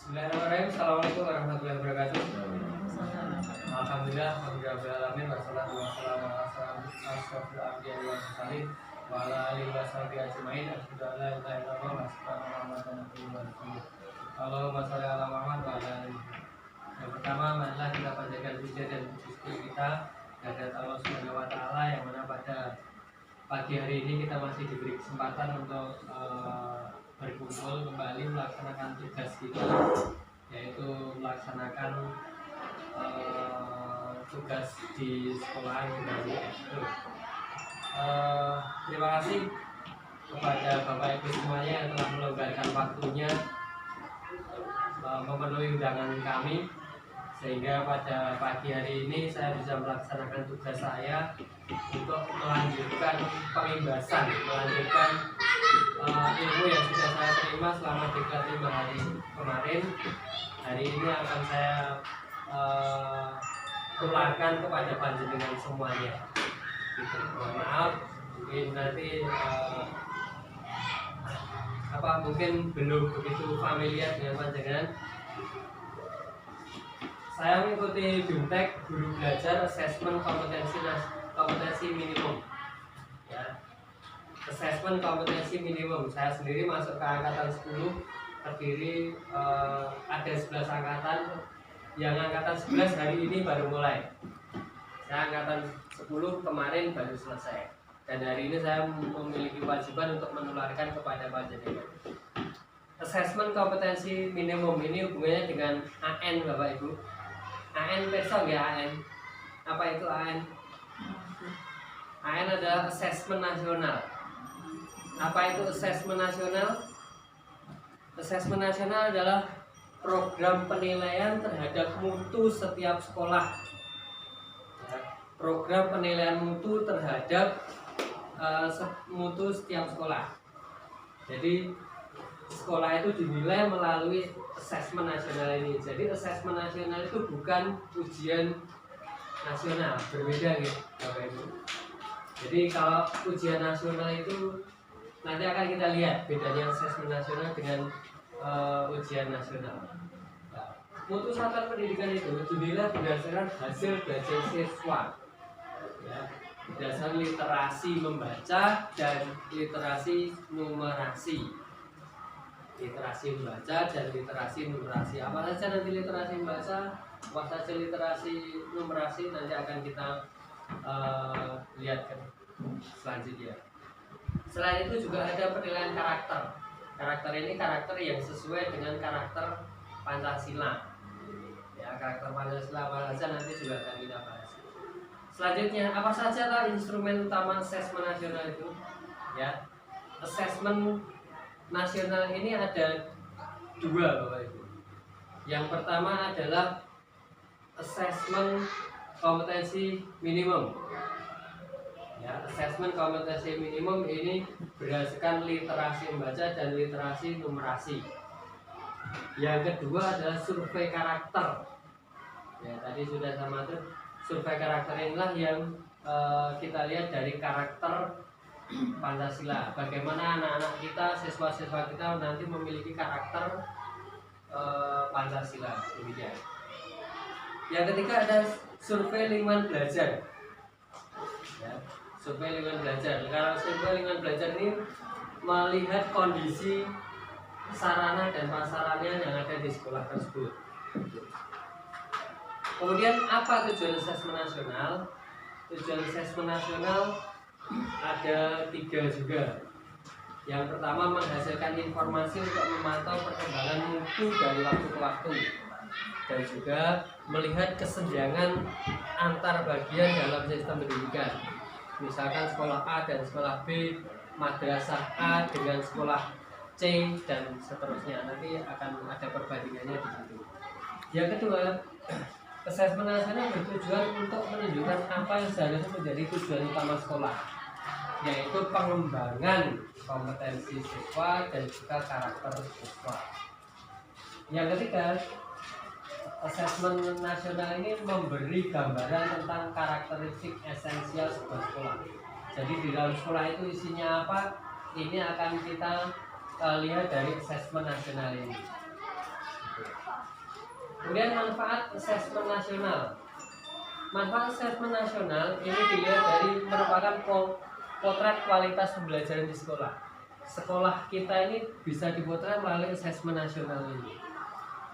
Bismillahirrahmanirrahim. Assalamualaikum warahmatullahi wabarakatuh. Alhamdulillah, alhamdulillahirrahmanirrahim. Wassalatu wassalamu ala asyrofil anbiya'i wal mursalin wa ala alihi wa sahbihi ajmain. Asyhadu an la ilaha illallah wa asyhadu anna Muhammadan abduhu wa rasuluh. Allahumma shalli ala Muhammad wa ala alihi. Yang pertama, marilah kita panjatkan puji dan syukur kita kehadirat Allah Subhanahu wa taala yang mana pada pagi hari ini kita masih diberi kesempatan untuk berkumpul kembali melaksanakan tugas kita, yaitu melaksanakan tugas di sekolah kembali. Terima kasih kepada Bapak Ibu semuanya yang telah meluangkan waktunya memenuhi undangan kami, sehingga pada pagi hari ini saya bisa melaksanakan tugas saya untuk melanjutkan pengibasan, melanjutkan ilmu yang sudah saya terima selama 35 hari kemarin. Hari ini akan saya tularkan kepada panjenengan semuanya. Gitu. Mohon maaf, mungkin nanti mungkin belum begitu familiar dengan panjenengan. Saya mengikuti BIMTEK Guru Belajar Asesmen Kompetensi Minimum. Ya. Asesmen kompetensi minimum. Saya sendiri masuk ke angkatan 10, terdiri ada 11 angkatan. Yang angkatan 11 hari ini baru mulai. Saya angkatan 10 kemarin baru selesai. Dan hari ini saya memiliki kewajiban untuk menularkan kepada panjenengan. Asesmen kompetensi minimum ini hubungannya dengan AN, Bapak Ibu. AN besok ya, AN. Apa itu AN? AN adalah asesmen nasional. Apa itu asesmen nasional? Asesmen nasional adalah program penilaian terhadap mutu setiap sekolah. Program penilaian mutu terhadap mutu setiap sekolah. Jadi sekolah itu dinilai melalui asesmen nasional ini. Jadi asesmen nasional itu bukan ujian nasional, berbeda gitu, Bapak Ibu. Jadi kalau ujian nasional itu nanti akan kita lihat bedanya asesmen nasional dengan ujian nasional. Nah, mutu satuan pendidikan itu dinilai berdasarkan hasil belajar siswa, ya, berdasarkan literasi membaca dan literasi numerasi. Literasi membaca dan literasi numerasi. Apa saja nanti literasi membaca, apa saja literasi numerasi nanti akan kita lihat selanjutnya. Selain itu juga ada penilaian karakter. Karakter ini karakter yang sesuai dengan karakter Pancasila. Ya, karakter Pancasila apa saja nanti juga akan kita bahas. Selanjutnya, apa saja lah instrumen utama asesmen nasional itu? Ya, asesmen nasional ini ada dua, Bapak Ibu. Yang pertama adalah asesmen kompetensi minimum. Ya, asesmen kompetensi minimum ini berdasarkan literasi membaca dan literasi numerasi. Yang kedua adalah survei karakter. Ya, tadi sudah sama tuh. Survei karakter inilah yang kita lihat dari karakter Pancasila. Bagaimana anak-anak kita, siswa-siswa kita nanti memiliki karakter Pancasila. Demikian. Yang ketiga ada survei lingkungan belajar. Ya, survei lingkungan belajar. Kalau survei lingkungan belajar ini melihat kondisi sarana dan prasarana yang ada di sekolah tersebut. Kemudian apa tujuan asesmen nasional? Tujuan asesmen nasional ada 3 juga. Yang pertama, menghasilkan informasi untuk memantau perkembangan mutu dari waktu ke waktu, dan juga melihat kesenjangan antar bagian dalam sistem pendidikan. Misalkan sekolah A dan sekolah B, madrasah A dengan sekolah C dan seterusnya. Nanti akan ada perbandingannya di situ. Yang kedua, asesmen nasional bertujuan untuk menunjukkan apa yang seharusnya menjadi tujuan utama sekolah, yaitu pengembangan kompetensi siswa dan juga karakter siswa. Yang ketiga, asesmen nasional ini memberi gambaran tentang karakteristik esensial sebuah sekolah. Jadi di dalam sekolah itu isinya apa? Ini akan kita lihat dari asesmen nasional ini. Kemudian manfaat asesmen nasional. Manfaat asesmen nasional ini dilihat dari merupakan potret kualitas pembelajaran di sekolah. Sekolah kita ini bisa dipotret melalui asesmen nasional ini.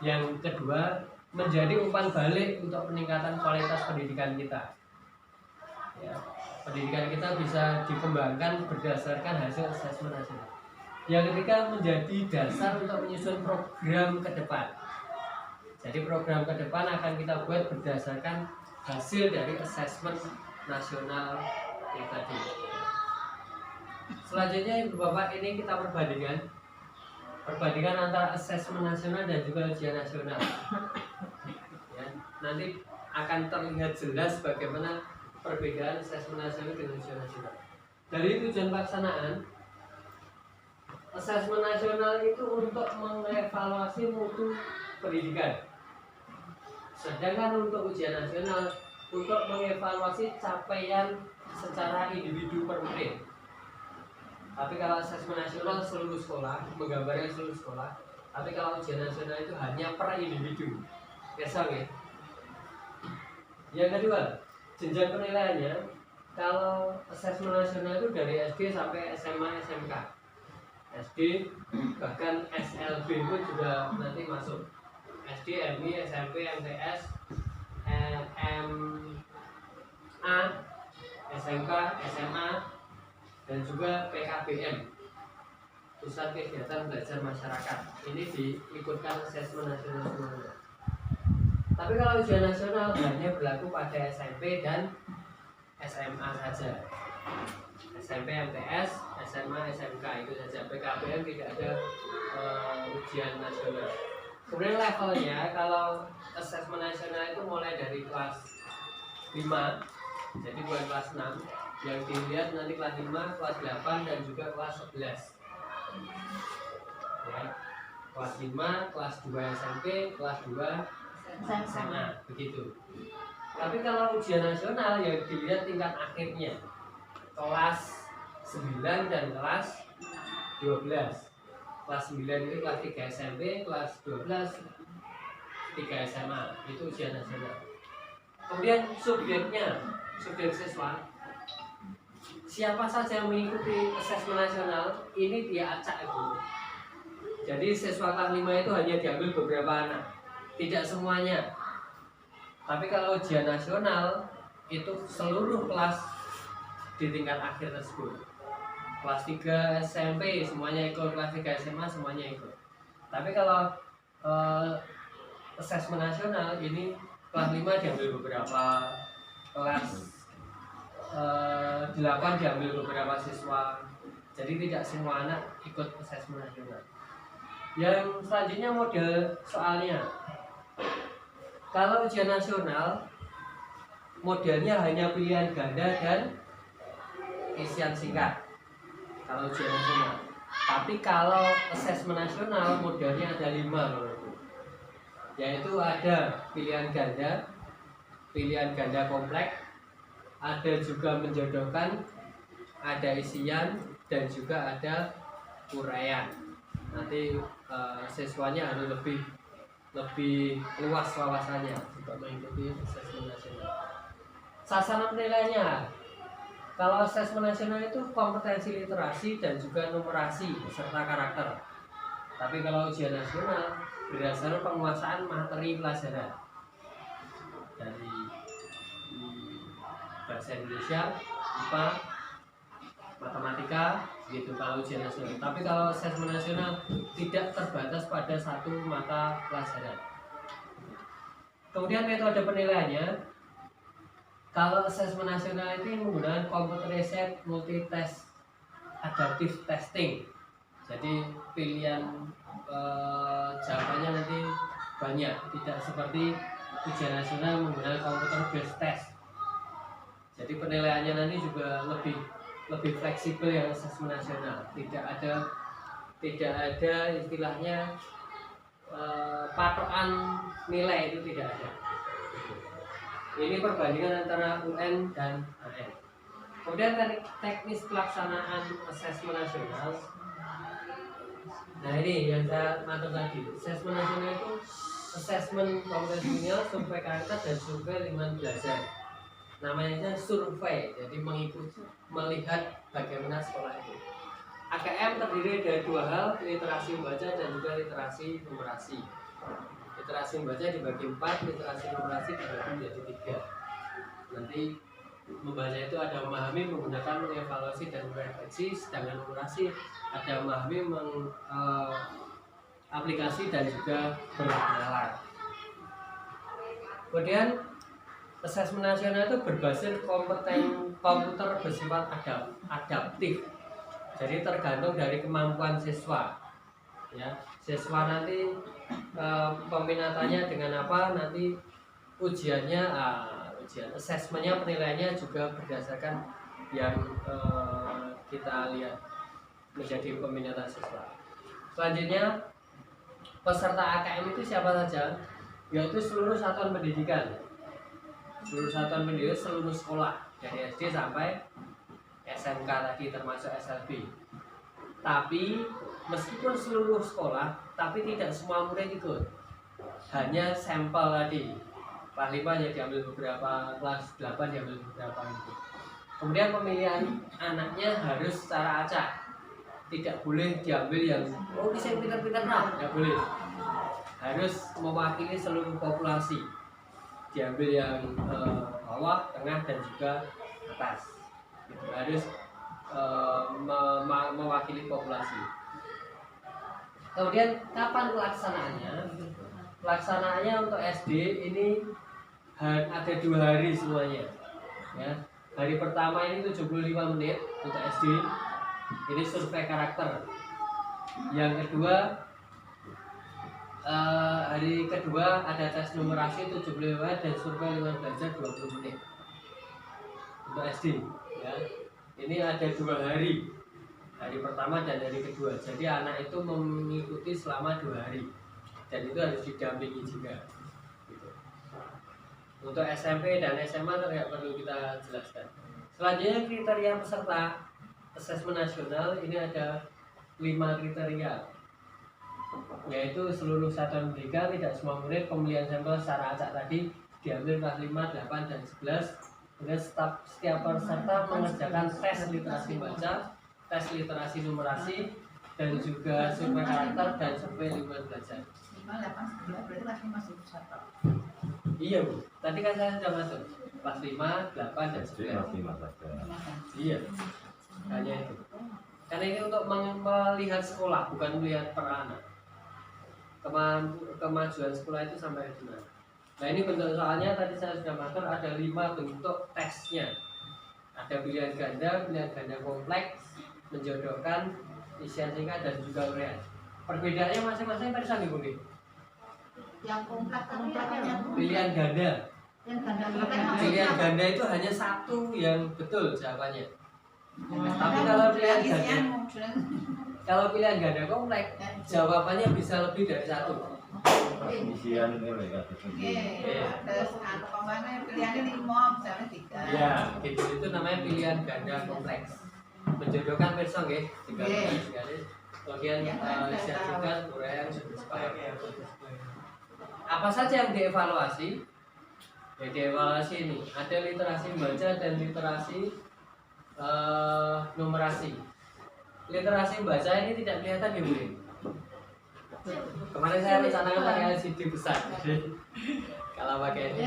Yang kedua, menjadi umpan balik untuk peningkatan kualitas pendidikan kita. Ya, pendidikan kita bisa dikembangkan berdasarkan hasil asesmen nasional. Yang ketiga, menjadi dasar untuk menyusun program ke depan. Jadi program ke depan akan kita buat berdasarkan hasil dari asesmen nasional yang tadi. Selanjutnya Ibu Bapak, ini kita perbandingan antara asesmen nasional dan juga ujian nasional. Ya, nanti akan terlihat jelas bagaimana perbedaan asesmen nasional dengan ujian nasional. Dari tujuan pelaksanaan, asesmen nasional itu untuk mengevaluasi mutu pendidikan. Sedangkan untuk ujian nasional untuk mengevaluasi capaian secara individu per murid. Tapi kalau asesmen nasional seluruh sekolah, menggambarkan seluruh sekolah. Tapi kalau ujian nasional itu hanya per individu. Kesal ya. Yang kedua, jenjang penilaiannya. Kalau asesmen nasional itu dari SD sampai SMA, SMK. SD bahkan SLB pun juga nanti masuk. SD, MI, SMP, MTS, MA, SMK, SMA, dan juga PKBM, Pusat Kegiatan Belajar Masyarakat. Ini diikutkan asesmen nasional semuanya. Tapi kalau ujian nasional hanya berlaku pada SMP dan SMA saja. SMP, MTS, SMA, SMK itu saja. PKBM tidak ada ujian nasional. Kemudian levelnya, kalau asesmen nasional itu mulai dari kelas 5, jadi bukan kelas 6. Yang dilihat nanti kelas 5, kelas 8, dan juga kelas 11 ya. Kelas 5, kelas 2 SMP, kelas 2 SMA, begitu. Tapi kalau ujian nasional yang dilihat tingkat akhirnya, kelas 9 dan kelas 12. Kelas 9 itu kelas 3 SMP, kelas 12 3 SMA, itu ujian nasional. Kemudian subjek siswa, siapa saja yang mengikuti asesmen nasional ini dia acak itu. Jadi siswa kelas 5 itu hanya diambil beberapa anak, tidak semuanya. Tapi kalau ujian nasional itu seluruh kelas di tingkat akhir tersebut. Kelas 3 SMP semuanya ikut, kelas 3 SMA semuanya ikut. Tapi kalau asesmen nasional ini kelas 5 diambil beberapa, kelas 8 diambil beberapa siswa. Jadi tidak semua anak ikut asesmen nasional. Yang selanjutnya model soalnya. Kalau ujian nasional modelnya hanya pilihan ganda dan isian singkat. Kalau ujian nasional. Tapi kalau asesmen nasional modelnya ada 5 loh. Yaitu ada pilihan ganda kompleks, ada juga menjodohkan, ada isian, dan juga ada uraian. Nanti siswanya harus lebih luas wawasannya untuk mengikuti asesmen nasional. Sasaran penilaiannya, kalau asesmen nasional itu kompetensi literasi dan juga numerasi serta karakter. Tapi kalau ujian nasional berdasarkan penguasaan materi pelajaran dari bahasa Indonesia, IPA, matematika, gitu kalau ujian nasional. Tapi kalau asesmen nasional tidak terbatas pada satu mata pelajaran. Kemudian metode penilaiannya, kalau asesmen nasional itu menggunakan computerized multi-test adaptive testing. Jadi pilihan jawabannya nanti banyak, tidak seperti ujian nasional menggunakan computer based test. Jadi penilaiannya nanti juga lebih fleksibel yang asesmen nasional. Tidak ada istilahnya patokan nilai, itu tidak ada. Ini perbandingan antara UN dan AN. Kemudian teknis pelaksanaan asesmen nasional. Nah ini yang saya matur tadi, asesmen nasional itu assessment kompetensinya, survei karakter dan survei lingkungan belajar. Namanya survei, jadi melihat bagaimana sekolah itu. AKM terdiri dari dua hal, literasi membaca dan juga literasi numerasi. Literasi membaca dibagi 4, literasi numerasi dibagi menjadi 3. Nanti membaca itu ada memahami, menggunakan, mengevaluasi dan merefleksi, sedangkan numerasi ada memahami, aplikasi dan juga bernalar. Kemudian asesmen nasional itu berbasis komputer bersifat adaptif. Jadi tergantung dari kemampuan siswa. Ya, siswa nanti peminatannya dengan apa, nanti ujiannya, ujian asesmennya, penilaiannya juga berdasarkan yang kita lihat menjadi peminatan siswa. Selanjutnya peserta AKM itu siapa saja? Yaitu seluruh satuan pendidikan, seluruh sekolah dari SD sampai SMK tadi termasuk SLB. Tapi meskipun seluruh sekolah, tapi tidak semua murid ikut. Hanya sampel tadi. Kelas 5 ya diambil beberapa, kelas 8 diambil beberapa itu. Kemudian pemilihan anaknya harus secara acak. Tidak boleh diambil yang bisa pintar-pintar, tidak boleh. Harus mewakili seluruh populasi. Diambil yang bawah, tengah dan juga atas. Harus mewakili populasi. Kemudian kapan pelaksanaannya? Pelaksanaannya untuk SD ini ada 2 hari semuanya. Ya. Hari pertama ini 75 menit untuk SD. Ini survei karakter. Yang kedua, hari kedua ada tes numerasi 75 menit dan survei lingkungan belajar 20 menit untuk SD. Ya. Ini ada 2 hari, hari pertama dan hari kedua. Jadi anak itu mengikuti selama 2 hari dan itu harus didampingi juga. Gitu. Untuk SMP dan SMA tidak perlu kita jelaskan. Selanjutnya kriteria peserta asesmen nasional ini ada 5 kriteria, yaitu seluruh satuan pendidikan, tidak semua murid, pemilihan sampel secara acak tadi diambil kelas 5, 8 dan 11. Kemudian setiap peserta mengerjakan tes literasi baca, tes literasi numerasi, dan juga survei karakter dan survei lingkungan belajar. 5, 8, 11 berarti kelas 5 masih satu. Iya Bu, tadi kan saya sudah masuk kelas 5, 8 dan 11. Iya, hanya itu. Karena ini untuk melihat sekolah, bukan melihat per anak. Kemajuan sekolah itu sampai di mana. Nah ini bentuk soalnya tadi saya sudah matur, ada 5 bentuk tesnya. Ada pilihan ganda kompleks, menjodohkan, isian singkat dan juga urean. Perbedaannya masing-masing tadi saya nih. Yang kompleks yang pilihan ganda. Pilihan kompleks. ganda itu hanya satu yang betul jawabannya. Tapi kalau pilihan ganda kompleks, jawabannya bisa lebih dari satu. Isian ini ya. Terus kemana pilihannya 5 misalnya 3. Ya, itu namanya pilihan ganda kompleks. Menjodohkan person ya, 13 garis. Kemudian isian singkat, urean, apa saja yang dievaluasi? Ya dievaluasi ini ada literasi membaca dan literasi numerasi. Literasi membaca ini tidak kelihatan ya Bu. Kemarin saya rencanakan pakai LCD besar. Kalau pakai ini.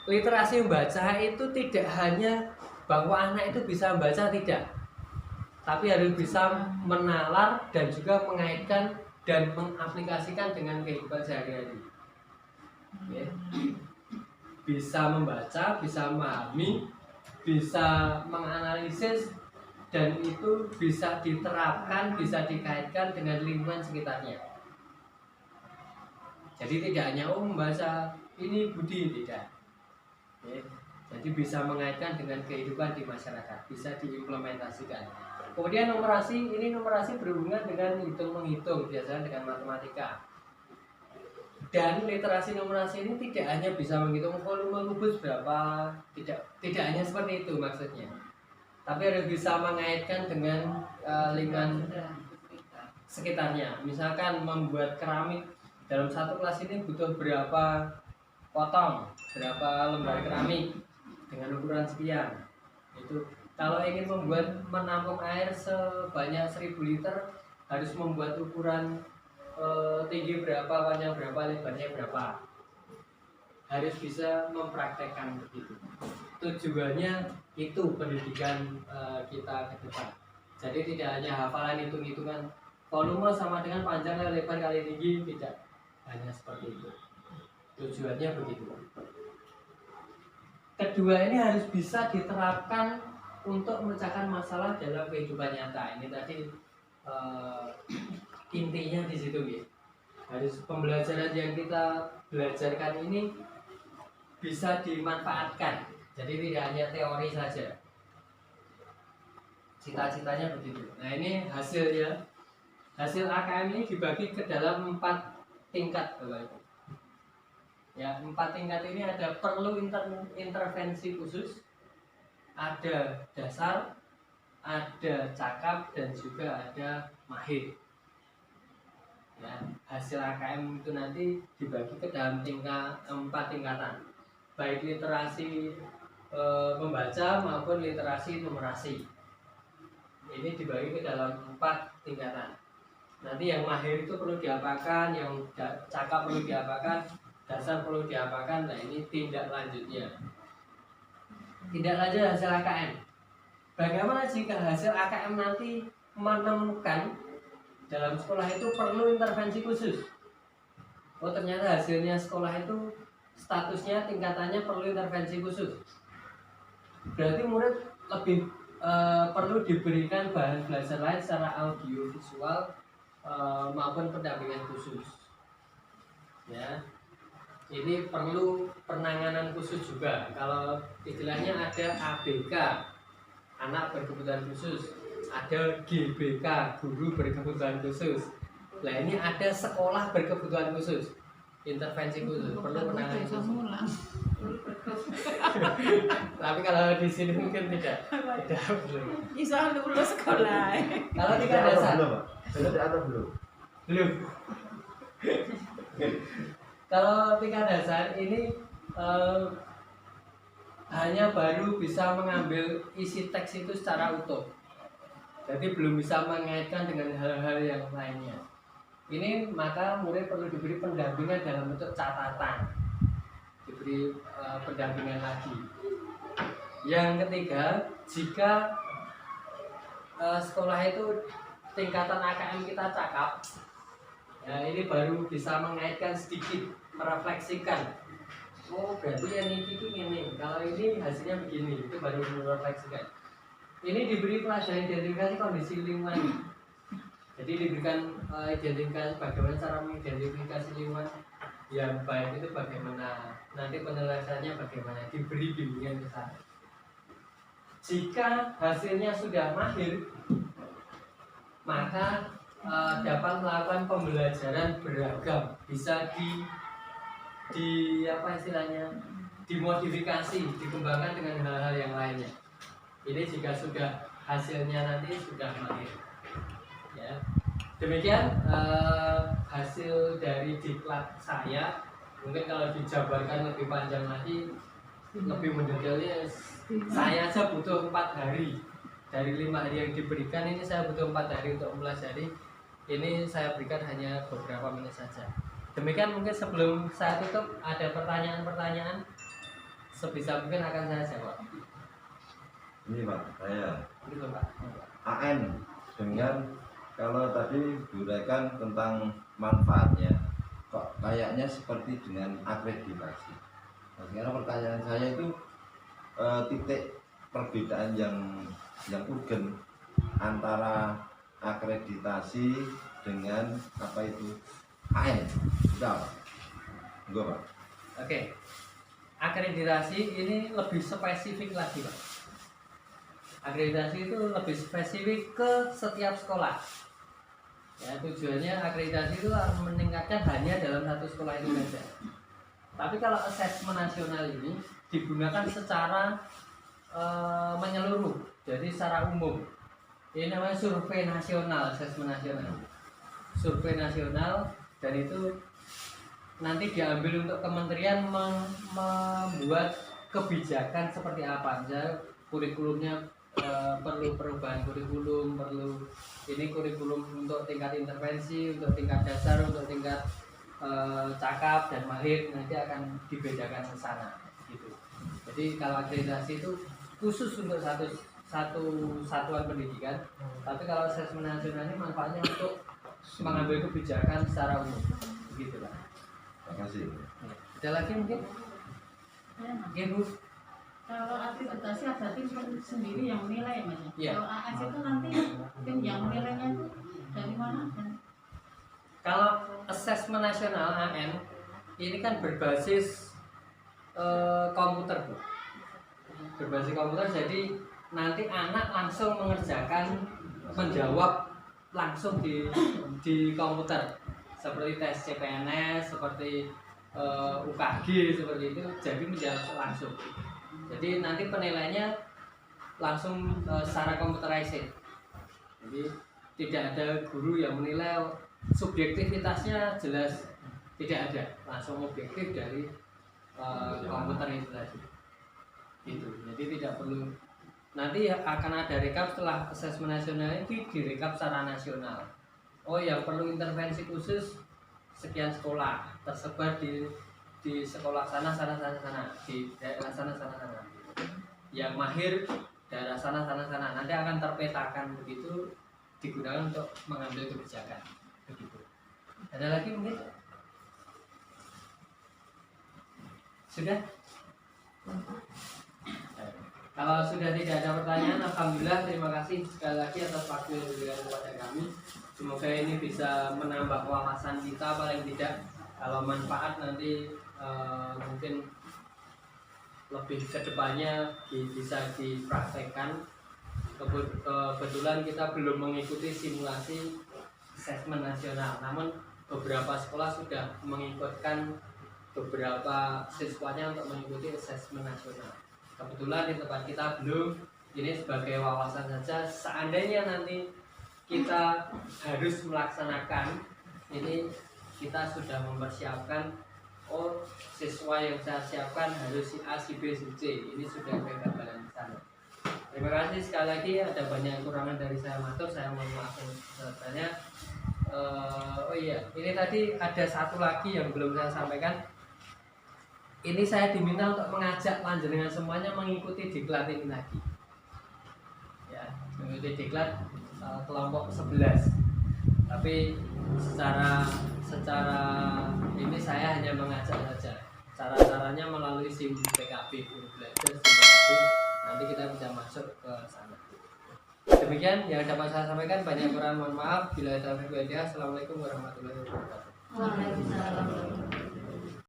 Literasi membaca itu tidak hanya bahwa anak itu bisa membaca, tidak, tapi harus bisa menalar dan juga mengaitkan dan mengaplikasikan dengan kehidupan sehari-hari. Ya. Bisa membaca, bisa memahami, bisa menganalisis, dan itu bisa diterapkan, bisa dikaitkan dengan lingkungan sekitarnya. Jadi tidak hanya membaca ini Budi, tidak. Ya. Jadi bisa mengaitkan dengan kehidupan di masyarakat, bisa diimplementasikan. Kemudian numerasi berhubungan dengan hitung-menghitung, biasanya dengan matematika. Dan literasi numerasi ini tidak hanya bisa menghitung volume kubus berapa, tidak hanya seperti itu maksudnya. Tapi harus bisa mengaitkan dengan lingkungan sekitarnya. Misalkan membuat keramik dalam satu kelas ini butuh berapa potong, berapa lembar keramik dengan ukuran sekian. Itu kalau ingin menampung air sebanyak 1000 liter harus membuat ukuran tinggi berapa, panjang berapa, lebarnya berapa. Harus bisa mempraktekkan begitu. Tujuannya itu pendidikan kita ke depan. Jadi tidak hanya hafalan hitung-hitungan volume sama dengan panjang kali lebar kali tinggi, tidak hanya seperti itu. Tujuannya begitu. Kedua, ini harus bisa diterapkan untuk memecahkan masalah dalam kehidupan nyata. Ini tadi intinya di situ ya. Harus pembelajaran yang kita belajarkan ini bisa dimanfaatkan. Jadi tidak hanya teori saja. Cita-citanya begitu. Nah, ini hasilnya. Hasil AKM ini dibagi ke dalam 4 tingkat, Bapak Ibu. Ya, 4 tingkat ini ada perlu intervensi khusus, ada dasar, ada cakap, dan juga ada mahir. Ya, hasil AKM itu nanti dibagi ke dalam 4 tingkatan, baik literasi membaca maupun literasi numerasi. Ini dibagi ke dalam 4 tingkatan. Nanti yang mahir itu perlu diapakan, yang cakap perlu diapakan, dasar perlu diapakan. Nah, ini tindak lanjutnya. Tindak lanjut hasil AKM. Bagaimana jika hasil AKM nanti menemukan dalam sekolah itu perlu intervensi khusus? Oh, ternyata hasilnya sekolah itu statusnya tingkatannya perlu intervensi khusus. Berarti murid lebih perlu diberikan bahan belajar lain secara audio visual maupun pendampingan khusus. Ya, ini perlu penanganan khusus juga. Kalau istilahnya ada ABK, anak berkebutuhan khusus, ada GBK, guru berkebutuhan khusus. Nah, ini ada sekolah berkebutuhan khusus, intervensi khusus, perlu penanganan khusus. Tapi kalau di sini mungkin tidak belum. Bisa lulus sekolah. Kalau tingkat dasar belum. Kalau tingkat dasar ini hanya baru bisa mengambil isi teks itu secara utuh. Jadi belum bisa mengaitkan dengan hal-hal yang lainnya. Ini maka murid perlu diberi pendampingan dalam bentuk catatan, diberi pendampingan lagi. Yang ketiga, jika sekolah itu tingkatan AKM kita cakap, ya ini baru bisa mengaitkan sedikit, merefleksikan. Oh, berarti yang ini, kalau ini hasilnya begini, itu baru merefleksikan. Ini diberi pelajaran identifikasi kondisi lingkungan. Jadi diberikan identifikasi bagaimana cara mengidentifikasi lingkungan yang baik itu bagaimana, nanti penyelesaiannya bagaimana, diberi bimbingan ke sana. Jika hasilnya sudah mahir, maka dapat melakukan pembelajaran beragam, bisa di apa istilahnya, dimodifikasi, dikembangkan dengan hal-hal yang lainnya. Ini jika sudah hasilnya nanti sudah mahir. Ya, demikian hasil dari diklat saya. Mungkin kalau dijabarkan lebih panjang lagi, lebih mendetailnya, saya aja butuh 4 hari. Dari 5 hari yang diberikan ini saya butuh 4 hari untuk mempelajari. Ini saya berikan hanya beberapa menit saja. Demikian, mungkin sebelum saya tutup ada pertanyaan-pertanyaan, sebisa mungkin akan saya jawab. Ini Pak, saya Gitu Pak. AN dengan kalau tadi diuraikan tentang manfaatnya, kok kayaknya seperti dengan akreditasi. Nah, sekarang pertanyaan saya itu titik perbedaan yang urgen antara akreditasi dengan apa itu AN. Sudah Pak? Enggak Pak? Oke. Akreditasi ini lebih spesifik lagi Pak. Akreditasi itu lebih spesifik ke setiap sekolah. Ya, tujuannya akreditasi itu meningkatkan hanya dalam satu sekolah itu saja. Tapi kalau asesmen nasional ini digunakan secara menyeluruh, jadi secara umum. Ini namanya survei nasional, asesmen nasional. Survei nasional, dan itu nanti diambil untuk kementerian membuat kebijakan seperti apa. Misalnya kurikulumnya perlu perubahan kurikulum, perlu ini kurikulum untuk tingkat intervensi, untuk tingkat dasar, untuk tingkat cakap dan mahir, nanti akan dibedakan ke sana gitu. Jadi kalau akreditasi itu khusus untuk satu satuan pendidikan, tapi kalau asesmen nasional ini manfaatnya untuk mengambil kebijakan secara umum begitu lah. Terima kasih. Ada lagi mungkin? Oke Bu. Kalau akreditasi ada tim sendiri yang menilai Mas. Iya. Kalau AS itu nanti tim yang menilainya itu dari mana? Kalau asesmen nasional AN ini kan berbasis komputer Bu. Berbasis komputer, jadi nanti anak langsung menjawab langsung di komputer, seperti tes CPNS, seperti UKG seperti itu, jadi menjawab langsung. Jadi nanti penilaiannya langsung secara computerized. Jadi tidak ada guru yang menilai, subjektivitasnya jelas tidak ada, langsung objektif dari komputer itu tadi. Gitu. Jadi tidak perlu, nanti akan ada rekap setelah asesmen nasional itu, direkap secara nasional. Oh yang perlu intervensi khusus sekian sekolah tersebar di sekolah sana di daerah sana. Yang mahir daerah sana. Nanti akan terpetakan begitu, digunakan untuk mengambil kebijakan. Begitu. Ada lagi mungkin? Sudah? Kalau sudah tidak ada pertanyaan, alhamdulillah, terima kasih sekali lagi atas waktu yang diberikan kepada kami. Semoga ini bisa menambah wawasan kita, paling tidak kalau manfaat nanti mungkin lebih kedepannya bisa dipraktekkan. Kebetulan kita belum mengikuti simulasi asesmen nasional, namun beberapa sekolah sudah mengikutkan beberapa siswanya untuk mengikuti asesmen nasional. Kebetulan di tempat kita belum, ini sebagai wawasan saja. Seandainya nanti kita harus melaksanakan ini, kita sudah mempersiapkan, oh siswa yang saya siapkan harus si A, si B, si C. Ini sudah ada gambaran di sana. Terima kasih sekali lagi. Ada banyak kekurangan dari saya matur, saya mohon maaf sebesar-besarnya. Oh iya, ini tadi ada satu lagi yang belum saya sampaikan. Ini saya diminta untuk mengajak panjenengan semuanya mengikuti diklat ini lagi. Ya, mengikuti diklat kelompok 11. Tapi secara ini saya hanya mengajak saja. Cara-caranya melalui SIM PKB, guru belajar SIM PKB. Nanti kita bisa masuk ke sana. Demikian yang dapat saya sampaikan. Banyak kurang mohon maaf. Bila taufiq wal hidayah. Assalamualaikum warahmatullahi wabarakatuh. Waalaikumsalam.